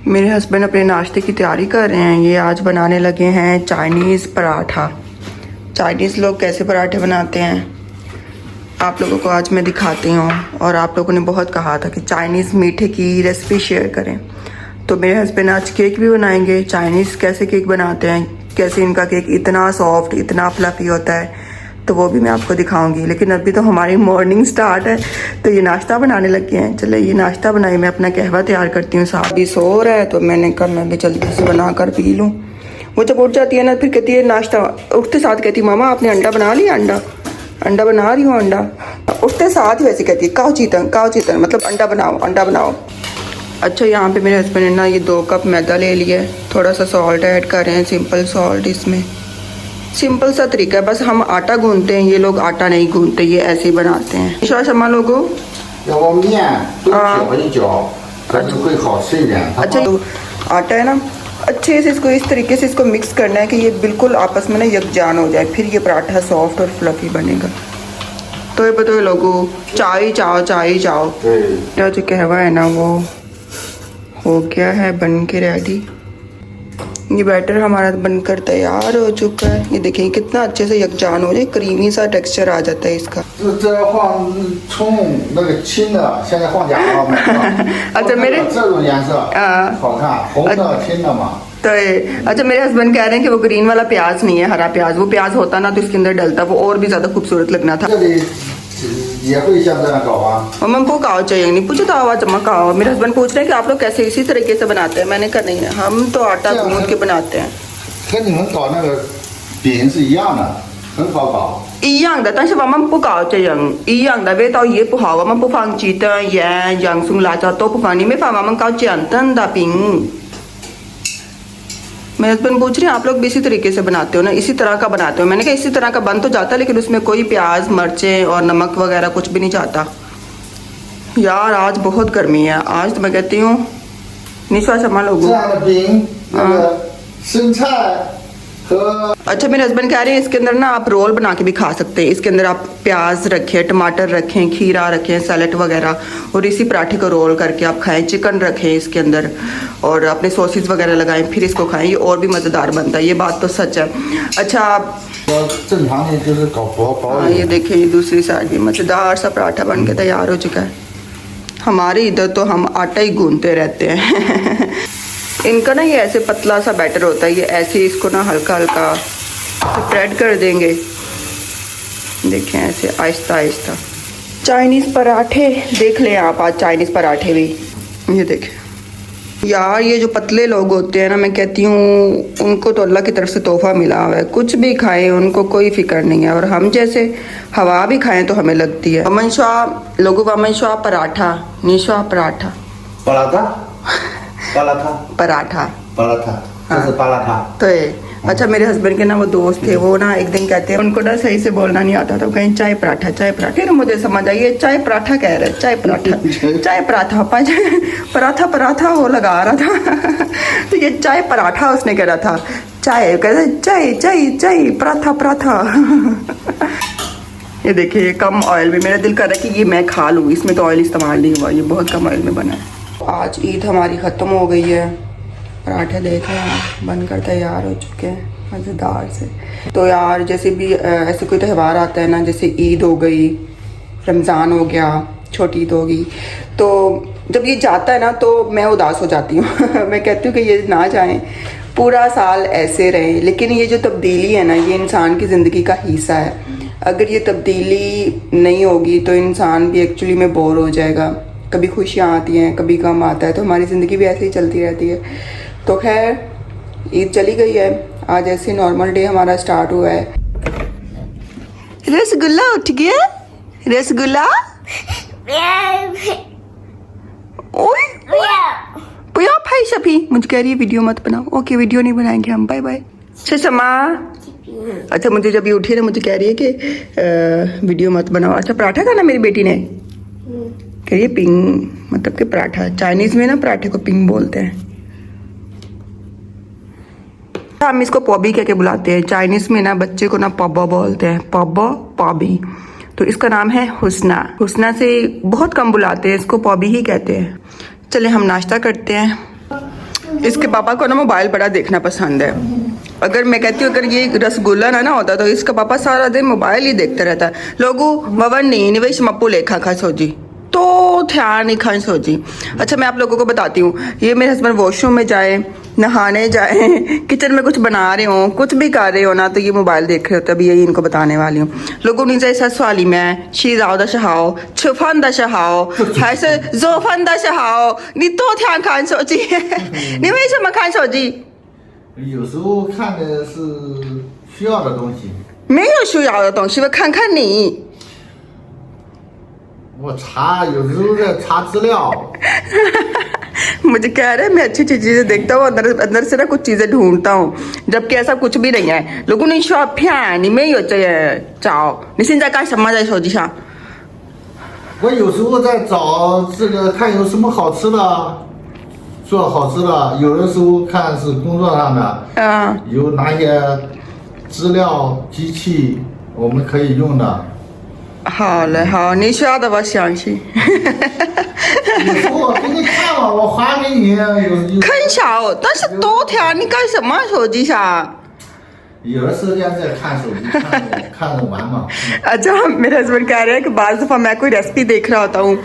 मेरे हस्बैंड अपने नाश्ते की तैयारी कर रहे हैं। ये आज बनाने लगे हैं चाइनीज़ पराठा। चाइनीज़ लोग कैसे पराठे बनाते हैं आप लोगों को आज मैं दिखाती हूँ। और आप लोगों ने बहुत कहा था कि चाइनीज़ मीठे की रेसिपी शेयर करें, तो मेरे हस्बैंड आज केक भी बनाएंगे। चाइनीज़ कैसे केक बनाते हैं, कैसे इनका केक इतना सॉफ्ट, इतना फ्लफ़ी होता है, तो वो भी मैं आपको दिखाऊंगी। लेकिन अभी तो हमारी मॉर्निंग स्टार्ट है, तो ये नाश्ता बनाने लगे हैं। चलो ये नाश्ता बनाई, मैं अपना कहवा तैयार करती हूँ। साहब भी सो रहा है तो मैंने कहा मैं भी जल्दी से बना कर पी लूँ। वो जब उठ जाती है ना, फिर कहती है नाश्ता, उठते साथ कहती है मामा आपने अंडा बना लिया, अंडा बना रही हूँ अंडा। उठते साथ ही वैसे कहती है काओ चीतन मतलब अंडा बनाओ। अच्छा, यहाँ पे मेरे हस्बैंड ने ना ये 2 कप मैदा ले लिया है। थोड़ा सा सॉल्ट ऐड कर रहे हैं, सिंपल सॉल्ट। इसमें सिंपल सा तरीका है, बस हम आटा गूंथते हैं, ये लोग आटा नहीं गूंथते, ये ऐसे ही बनाते हैं। शमा लोगों अच्छा, आटा है ना, अच्छे से इसको इस तरीके से इसको मिक्स करना है कि ये बिल्कुल आपस में ना यकजान हो जाए, फिर ये पराठा सॉफ्ट और फ्लफी बनेगा। तो ये बताओ लोगों, चाय चाओ जो कहवा है ना वो हो गया है, बन के रेडी। ये बैटर हमारा बनकर तैयार हो चुका है। ये देखिए कितना अच्छे से यकजान हो जाए, क्रीमी सा टेक्सचर आ जाता है इसका। अच्छा मेरे तो अच्छा, मेरे हस्बैंड कह रहे हैं कि वो ग्रीन वाला प्याज नहीं है, हरा प्याज। वो प्याज होता ना तो इसके अंदर डलता, वो और भी ज्यादा खूबसूरत लगना था। मम्मा को काओ चाहिए नहीं पूछो तो आवाज काओ। मेरे हस्बैंड पूछ रहे हैं कि आप लोग कैसे इसी तरीके से बनाते हैं। मैंने कहा नहीं है, हम तो आटा गूंथ के बनाते हैं। 一样的，但是我们不搞这样一样的味道也不好，我们不放鸡蛋、盐、洋葱、辣椒都不放，你没放我们搞简单的饼。मेरे हस्बैंड पूछ रहे हैं आप लोग भी इसी तरीके से बनाते हो ना, इसी तरह का बनाते हो। मैंने कहा इसी तरह का बन तो जाता है, लेकिन उसमें कोई प्याज, मिर्चें और नमक वगैरह कुछ भी नहीं जाता। यार आज बहुत गर्मी है, आज तो मैं कहती हूँ निशा शमा लोगों। अच्छा, मेरे हस्बैंड कह रहे हैं इसके अंदर ना आप रोल बना के भी खा सकते हैं। इसके अंदर आप प्याज रखें, टमाटर रखें, खीरा रखें, सैलेड वगैरह, और इसी पराठे को रोल करके आप खाएं। चिकन रखें इसके अंदर और अपने सॉसेज वगैरह लगाएं, फिर इसको खाएं। ये और भी मज़ेदार बनता है, ये बात तो सच है। अच्छा आप ये देखें, ये दूसरी साइड भी मज़ेदार सा पराठा बन के तैयार हो चुका है। हमारे इधर तो हम आटा ही गूंथते रहते हैं। इनका ना ये ऐसे पतला सा बैटर होता है, ये ऐसे इसको ना हल्का हल्का स्प्रेड कर देंगे। देखें ऐसे आहिस्ता आहिस्ता। चाइनीज़ पराठे देख लें आप, आज चाइनीज़ पराठे भी। ये देखें यार, ये जो पतले लोग होते हैं ना, मैं कहती हूँ उनको तो अल्लाह की तरफ से तोहफा मिला हुआ है। कुछ भी खाएं उनको कोई फिक्र नहीं है, और हम जैसे हवा भी खाएं तो हमें लगती है। अमन शाह लोगों का, अमन शाह पराठा, निशा पराठा पराठा तो अच्छा, मेरे हस्बैंड के ना वो दोस्त थे, वो ना एक दिन कहते हैं उनको ना सही से बोलना नहीं आता, तो कहीं चाय पराठा। फिर मुझे समझ आई ये चाय पराठा कह रहे, चाय पराठा पराठा वो लगा रहा था। तो ये चाय पराठा उसने कह रहा था, चाय कहते चाय पराठा। ये देखिए ये कम ऑयल में, मेरा दिल कर रहा है कि ये मैं खा लूँ, इसमें तो ऑयल इस्तेमाल नहीं हुआ, ये बहुत कम ऑयल में बना है। आज ईद हमारी ख़त्म हो गई है। पराठे देख रहे हैं बनकर तैयार हो चुके हैं मज़ेदार से। तो यार जैसे भी ऐसे कोई त्यौहार आता है ना, जैसे ईद हो गई, रमज़ान हो गया, छोटी ईद होगी, तो जब ये जाता है ना तो मैं उदास हो जाती हूँ। मैं कहती हूँ कि ये ना जाएं, पूरा साल ऐसे रहें। लेकिन ये जो तब्दीली है ना, ये इंसान की ज़िंदगी का हिस्सा है। अगर ये तब्दीली नहीं होगी तो इंसान भी एक्चुअली में बोर हो जाएगा। कभी खुशियाँ आती हैं, कभी गम आता है, तो हमारी ज़िंदगी भी ऐसे ही चलती रहती है। तो खैर ईद चली गई है, आज ऐसे नॉर्मल डे हमारा स्टार्ट हुआ है। रसगुल्ला उठ गया, रसगुल्ला पुया भाई शफी मुझे कह रही है वीडियो मत बनाओ। ओके वीडियो नहीं बनाएंगे हम, बाय बाय। शमा अच्छा, मुझे जब ये उठी ना मुझे कह रही है कि वीडियो मत बनाओ। अच्छा पराठा खाना मेरी बेटी ने, कह रही है पिंग, मतलब कि पराठा। चाइनीज़ में ना पराठे को पिंग बोलते हैं। हम इसको पॉबी कह के बुलाते हैं। चाइनीज़ में ना बच्चे को ना पॉबो बोलते हैं, पॉबो पॉबी। तो इसका नाम है हुस्ना। हुस्ना से बहुत कम बुलाते हैं इसको, पॉबी ही कहते हैं। चले हम नाश्ता करते हैं। इसके पापा को ना मोबाइल बड़ा देखना पसंद है। अगर मैं कहती हूँ अगर ये रसगुल्ला ना होता तो इसका पापा सारा दिन मोबाइल ही देखता रहता है। लोगू ववन नहीं निवेश मप्पू लेखा खा सोजी तो ध्यान नहीं खान सोजी। अच्छा मैं आप लोगों को बताती हूँ, ये मेरे हस्बैंड वॉशरूम में जाए, नहाने जाए, किचन में कुछ बना रहे हो, कुछ भी कर रहे हो ना, तो ये मोबाइल देख रहे हो। तभी यही इनको बताने वाली हूँ। लोगों ने जैसा सवाली में शीजाओ द शहाओ छुफन द शहाओ है से जोफन द शहाओ नी तो ध्यान खान सोजी 你为什么看手机？有时候看的是需要的东西。没有需要的东西，我看看你。我查，有时候在查资料。मुझे कह रहा है मैं अच्छी अच्छी चीजें देखता हूँ, अंदर अंदर से ना कुछ चीजें ढूंढता हूँ, जबकि ऐसा कुछ भी नहीं है। लोगों ने शॉप फ्यान你没有这找你现在干什么在手机上？我有时候在找这个看有什么好吃的，做好吃的。有的时候看是工作上的，有哪些资料机器我们可以用的。好嘞，好，你说的我相信。有时候我给你看嘛，我还给你。很少，但是多条你干什么手机上？有的时间在看手机，看着玩嘛。अच्छा मेरे हस्बैंड कह रहे हैं कि बाज़ दफ़ा मैं कोई रेसिपी देख रहा होता हूँ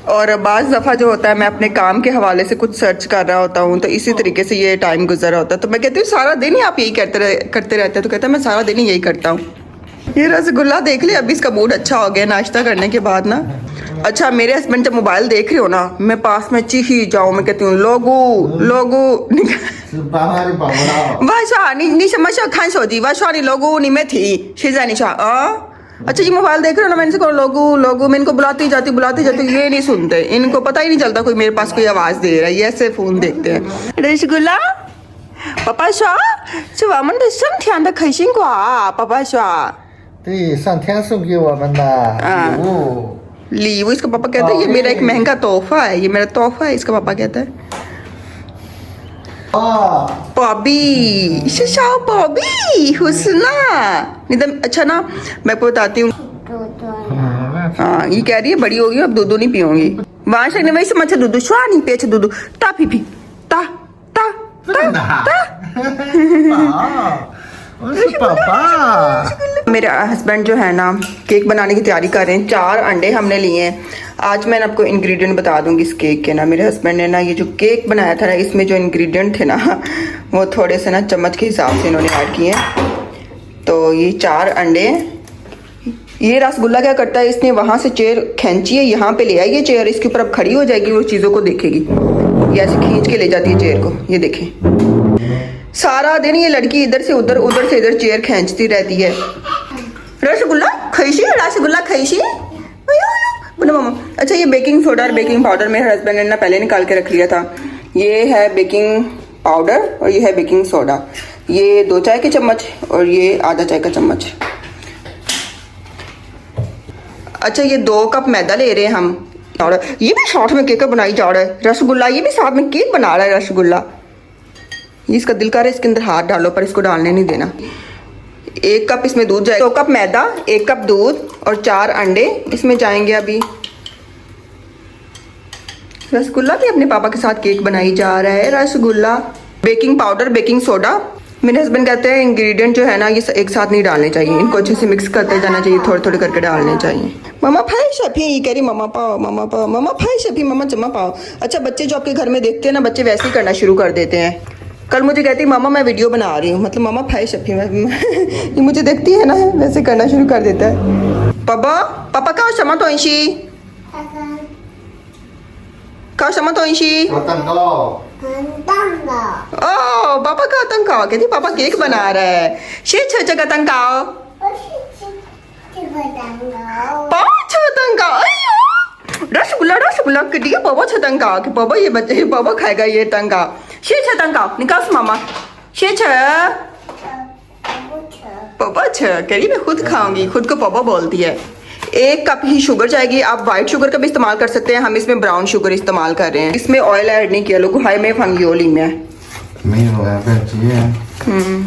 और बाज़ दफ़ा जो होता है मैं अपने काम के हवाले से कुछ सर्च कर रहा होता हूँ, तो इसी तरीके से ये टाइम गुजर रहा होता है। तो मैं कहती हूँ सारा दिन ही आप यही करते रहते हैं। तो कहता है मैं सारा दिन ही यही करता हूँ। ये रसगुल्ला देख लिया, अभी इसका मूड अच्छा हो गया नाश्ता करने के बाद ना। अच्छा मेरे हस्बैंड जब मोबाइल देख रहे हो ना, मैं पास में ही जाऊँ, मैं कहती हूँ लोगू लोगू 是爸妈的宝宝了。वाह शाह你什么时候看手机？वाह शाह你लोगू你में थी शेजा निशा अच्छा ये मोबाइल देख रहे हो ना, मैंने कहा लोगू लोगू, मैं इनको बुलाती जाती ये नहीं सुनते, इनको पता ही नहीं चलता कोई मेरे पास कोई आवाज दे रहा है, ये ऐसे फोन देखते हैं। रसगुल्ला पापा शाह 是我们的生甜的开心果，爸爸说。对，上天送给我们的礼物。礼物 इसका पापा कहता है ये मेरा एक महंगा तोहफा है, ये मेरा तोहफा है, इसका पापा कहता है। बॉबी शाह बॉबी हुसना निदम। अच्छा ना मैं आपको बताती हूँ, हाँ ये कह रही है बड़ी होगी अब दूध नहीं पियोगी। वहां से वही समझ दूध श्वा नहीं पे दूध ता पी ता ता ता पापा। मेरे हस्बैंड जो है ना केक बनाने की तैयारी कर रहे हैं। 4 अंडे हमने लिए हैं। आज मैं आपको इंग्रेडिएंट बता दूंगी इस केक के ना। मेरे हस्बैंड ने ना ये जो केक बनाया था ना, इसमें जो इंग्रेडिएंट थे ना वो थोड़े से ना चम्मच के हिसाब से इन्होंने ऐड किए हैं। तो ये 4 अंडे। ये रसगुल्ला क्या करता है, इसने वहां से चेयर खींची है, यहाँ पे ले आई ये चेयर, इसके ऊपर अब खड़ी हो जाएगी, वो चीज़ों को देखेगी। ये ऐसे खींच के ले जाती है चेयर को, ये देखें। सारा दिन ये लड़की इधर से उधर से इधर चेयर खींचती रहती है। रसगुल्ला खैसी, रसगुल्ला खैसी बोलो मामा। अच्छा ये बेकिंग सोडा और बेकिंग पाउडर मेरे हस्बैंड ने ना पहले निकाल के रख लिया था। ये है बेकिंग पाउडर और ये है बेकिंग सोडा। ये 2 चाय के चम्मच और ये आधा चाय का चम्मच। अच्छा ये 2 कप मैदा ले रहे हैं हम। और ये भी साथ में केक बनाई जा रहा है रसगुल्ला, ये भी साथ में केक बना रहा है रसगुल्ला। इसका दिल कर रहा है इसके अंदर हाथ डालो, पर इसको डालने नहीं देना। 1 कप इसमें दूध जाएगा, 2 कप मैदा, 1 कप दूध और 4 अंडे इसमें जाएंगे। अभी रसगुल्ला भी अपने पापा के साथ केक बनाई जा रहा है। Rasgulla, baking powder, baking soda. मेरे हस्बैंड कहते हैं इंग्रेडिएंट जो है ना ये एक साथ नहीं डालने चाहिए, इनको अच्छे से मिक्स करते जाना चाहिए, थोड़े थोड़े करके डालने चाहिए। मम्मा फाई शफी कह रही मम्मा पाओ मम्मा पाओ, मम्मा फाई शफी मम्मा जमा पाओ। अच्छा बच्चे जो आपके घर में देखते हैं ना, बच्चे वैसे ही करना शुरू कर देते हैं। कल मुझे कहती मामा मैं वीडियो बना रही हूँ, मतलब मामा फाई शफी ये मुझे देखती है ना वैसे करना शुरू कर देता है। पापा पापा का शमा तो ऐसी का शमा तो ऐसी ओ पापा का तंकाओ, कहती पापा केक बना रहा है। शेर छह जगह तंकाओ पाँच तंकाओ रसगुल्ला रसगुल्ला कटिया पापा छ तंकाओ कि पापा ये बच्चे पापा खाएगा ये तंकाओ। शेर छह तंकाओ निकाल मामा शेर छह पापा छ कह रही मैं खुद खाऊंगी, खुद को पापा बोलती है। 1 कप ही शुगर जाएगी। आप व्हाइट शुगर का भी इस्तेमाल कर सकते हैं, हम इसमें ब्राउन शुगर इस्तेमाल कर रहे हैं। इसमें ऑयल ऐड नहीं किया लोग, हाई में फंगियोली में 没有啊，再直接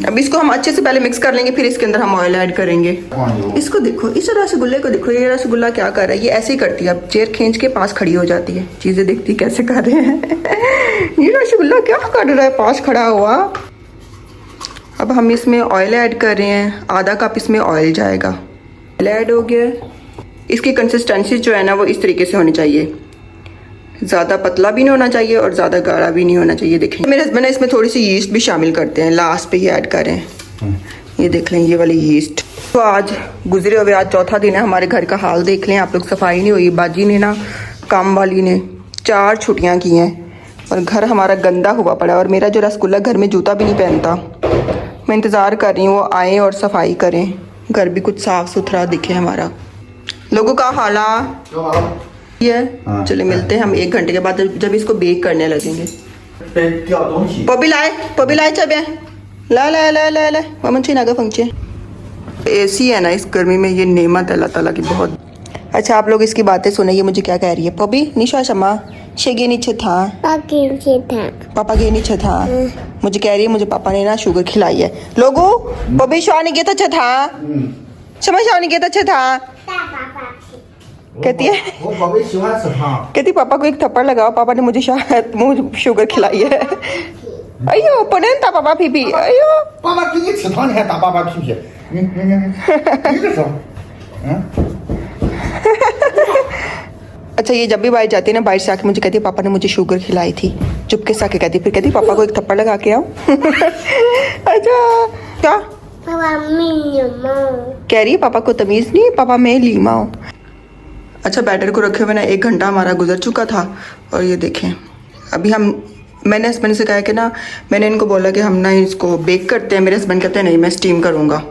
अब इसको हम अच्छे से पहले मिक्स कर लेंगे, फिर इसके अंदर हम ऑयल ऐड करेंगे। 放油。 इसको देखो, इस रसगुल्ले को देखो, ये रसगुल्ला क्या कर रहा है, ये ऐसे ही करती है, अब चेयर खींच के पास खड़ी हो जाती है, चीजें देखती कैसे कर रहे हैं। ये रसगुल्ला क्या कर रहा है पास खड़ा हुआ। अब हम इसमें ऑयल ऐड कर रहे हैं, आधा कप इसमें ऑयल जाएगा। ऑयल ऐड हो गया। इसकी कंसिस्टेंसी जो है ना वो इस तरीके से होनी चाहिए, ज़्यादा पतला भी नहीं होना चाहिए और ज़्यादा गाढ़ा भी नहीं होना चाहिए। देखें मेरे हस्बैंड इसमें थोड़ी सी यीस्ट भी शामिल करते हैं, लास्ट पे ही ऐड करें। ये देख लें, ये वाली यीस्ट। तो आज गुजरे हुए, आज चौथा दिन है, हमारे घर का हाल देख लें आप लोग। सफाई नहीं हुई, बाजी ने ना, काम वाली ने 4 छुट्टियाँ की हैं और घर हमारा गंदा हुआ पड़ा। और मेरा जो रसगुल्ला घर में जूता भी नहीं पहनता, मैं इंतज़ार कर रही हूँ वो आए और सफाई करें, घर भी कुछ साफ़ सुथरा दिखे हमारा। लोगों का हाला ये है। चले मिलते हैं हम 1 घंटे के बाद, जब इसको बेक करने लगेंगे। 掉东西。 पबी लाए चबे ला ला ला ला ला ममन छी नागा फंक्चे। एसी है ना इस गर्मी में, ये नेमत है अल्लाह ताला की बहुत। अच्छा आप लोग इसकी बातें सुनिए, मुझे क्या कह रही है। पबी निशा शमा शेगे नीचे था, पापा के नीचे था। मुझे कह रही है मुझे पापा ने ना शुगर खिलाई है। लोगो पबी शानी के अच्छा था, शमा शानी के अच्छा था। कहती है, 我宝贝喜欢吃糖。 कहती पापा को एक थप्पड़ लगाओ, पापा ने मुझे मुझे शुगर खिलाई है। अयो पड़ता पापा पीपी, अयो 爸爸给你吃糖，你还打爸爸屁屁？你这种，嗯？ अच्छा ये जब भी बाहर जाती है ना, बाहर से आके मुझे कहती है पापा ने मुझे शुगर खिलाई थी, चुपके से आके कहती, फिर कहती पापा को एक थप्पड़ लगा के आओ। अच्छा क्या कह रही है, पापा को तमीज नहीं, पापा मैं लीमा हूँ। अच्छा बैटर को रखे हुए ना 1 घंटा हमारा गुजर चुका था और ये देखें अभी मैंने हस्बैंड से कहा कि ना, मैंने इनको बोला कि हम ना इसको बेक करते हैं। मेरे हस्बैंड कहते हैं नहीं मैं स्टीम करूँगा।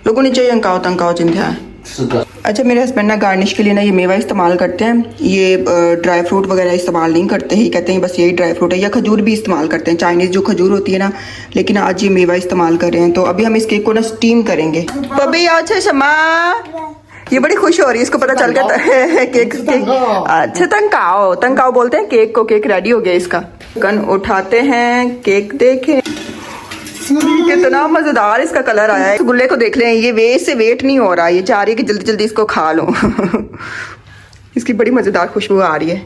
लोगों ने चाहिए अंकाओ तंकाओ चिंध्या है। 是的。 अच्छा मेरे हस्बैंड ना गार्निश के लिए ना ये मेवा इस्तेमाल करते हैं, ये ड्राई फ्रूट वगैरह इस्तेमाल नहीं करते हैं, कहते हैं बस यही ड्राई फ्रूट है। या खजूर भी इस्तेमाल करते हैं, चाइनीज़ जो खजूर होती है ना, लेकिन आज ये मेवा इस्तेमाल कर रहे हैं। तो अभी हम इस केक को ना स्टीम करेंगे। पबी अच्छा शमा, ये बड़ी खुश हो रही है, इसको पता चल गया है केक। अच्छा तंकाओ तंकाओ बोलते हैं केक को। केक रेडी हो गया इसका। कन उठाते हैं, केक देखें कितना मजेदार इसका कलर आया है। गुल्ले को देख लें, ये वेट से वेट नहीं हो रहा, ये चाह रही है कि जल्दी जल्दी इसको खा लो। इसकी बड़ी मजेदार खुशबू आ रही है।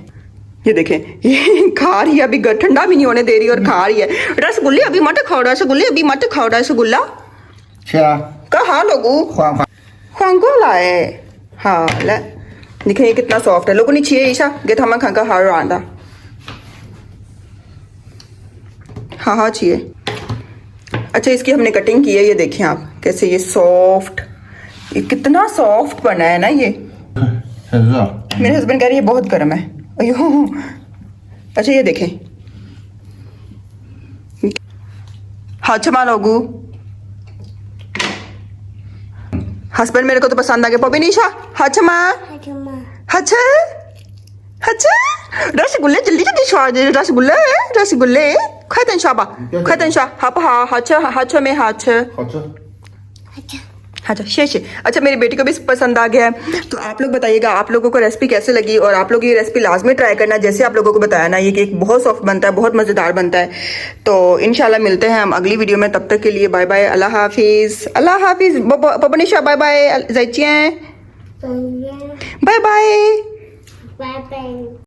ये देखें ये खा रही है, अभी ठंडा भी नहीं होने दे रही और खा रही है। रसगुल्ले अभी मत खाओ, रसगुल्ले अभी मत खाओ, रसगुल्ला 是啊， कहा लोगू 换换。 खांगो लाए। हाँ ले देखें ये कितना सॉफ्ट है। लोगों ने छिए ईशा गे थमा खांगा हार आंदा। हाँ हाँ छिए। अच्छा इसकी हमने कटिंग की है, ये देखें आप कैसे ये सॉफ्ट, ये कितना सॉफ्ट बना है ना ये। 很热。 मेरे हस्बैंड कह रहे हैं ये बहुत गर्म है। अयो अच्छा ये देखें हाँ छमा लोगू। हस्बैंड मेरे को तो पसंद आ गया। पबी निशा हचमा हचा हचा रसगुल्ले जल्दी जल्दी स्वाद रसगुल्ले रसगुल्ले खातन शाबा खातन शा हप हा हचा हचा में हचा 好吃。 अच्छा शेषे। अच्छा मेरी बेटी को भी पसंद आ गया है। तो आप लोग बताइएगा आप लोगों को रेसिपी कैसे लगी, और आप लोग ये रेसिपी लाजमी ट्राई करना। जैसे आप लोगों को बताया ना, ये केक बहुत सॉफ्ट बनता है, बहुत मज़ेदार बनता है। तो इंशाल्लाह मिलते हैं हम अगली वीडियो में, तब तक के लिए बाय बाय, अल्लाह हाफिज़। अल्लाह हाफिज़ पपनिशा, बाय बाय जाइए, बाय बाय।